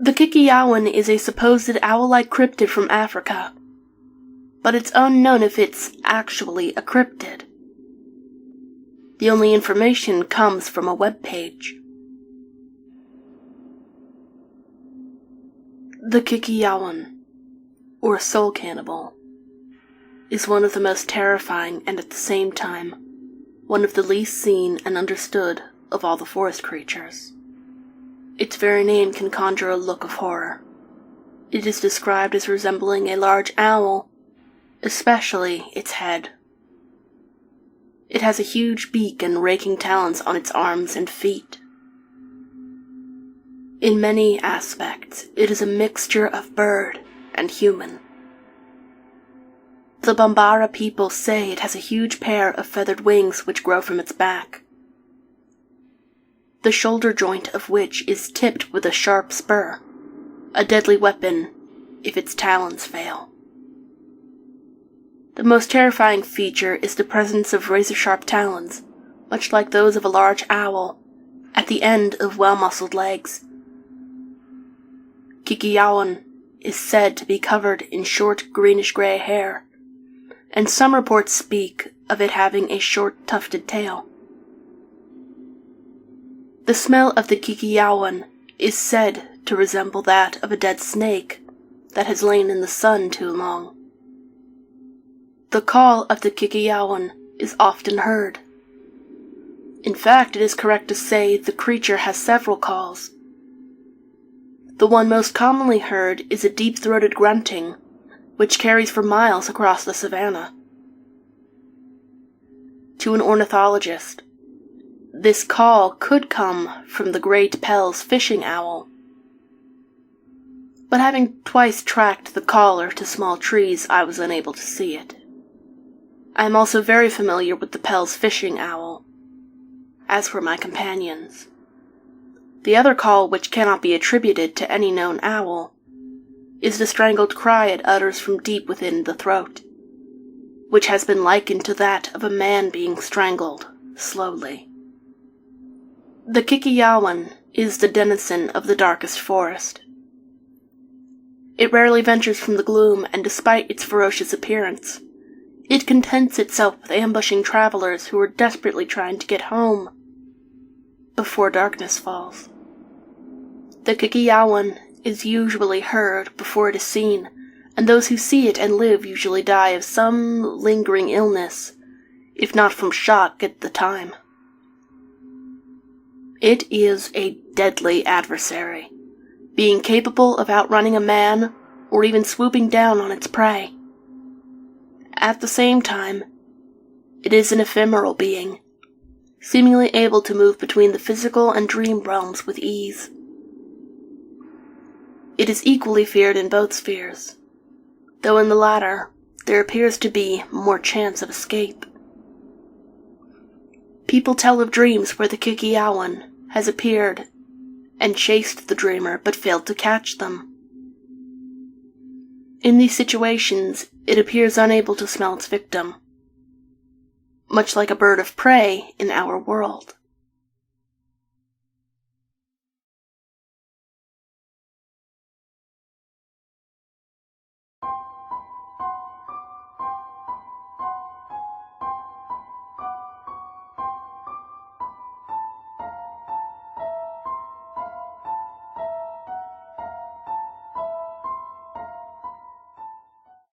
The Kikiyaon is a supposed owl-like cryptid from Africa, but it's unknown if it's actually a cryptid. The only information comes from a web page. The Kikiyaon, or soul cannibal, is one of the most terrifying and at the same time, one of the least seen and understood of all the forest creatures. Its very name can conjure a look of horror. It is described as resembling a large owl, especially its head. It has a huge beak and raking talons on its arms and feet. In many aspects, it is a mixture of bird and human. The Bambara people say it has a huge pair of feathered wings which grow from its back, the shoulder joint of which is tipped with a sharp spur, a deadly weapon if its talons fail. The most terrifying feature is the presence of razor-sharp talons, much like those of a large owl, at the end of well-muscled legs. Kikiyaon is said to be covered in short greenish-gray hair, and some reports speak of it having a short tufted tail. The smell of the Kikiyaon is said to resemble that of a dead snake that has lain in the sun too long. The call of the Kikiyaon is often heard. In fact, it is correct to say the creature has several calls. The one most commonly heard is a deep-throated grunting, which carries for miles across the savannah. To an ornithologist, this call could come from the great Pell's fishing owl. But having twice tracked the caller to small trees, I was unable to see it. I am also very familiar with the Pell's fishing owl, as were my companions. The other call, which cannot be attributed to any known owl, is the strangled cry it utters from deep within the throat, which has been likened to that of a man being strangled slowly. The Kikiyaon is the denizen of the darkest forest. It rarely ventures from the gloom, and despite its ferocious appearance, it contents itself with ambushing travelers who are desperately trying to get home before darkness falls. The Kikiyaon is usually heard before it is seen, and those who see it and live usually die of some lingering illness, if not from shock at the time. It is a deadly adversary, being capable of outrunning a man or even swooping down on its prey. At the same time, it is an ephemeral being, seemingly able to move between the physical and dream realms with ease. It is equally feared in both spheres, though in the latter there appears to be more chance of escape. People tell of dreams where the Kikiyaon has appeared and chased the dreamer but failed to catch them. In these situations, it appears unable to smell its victim, much like a bird of prey in our world.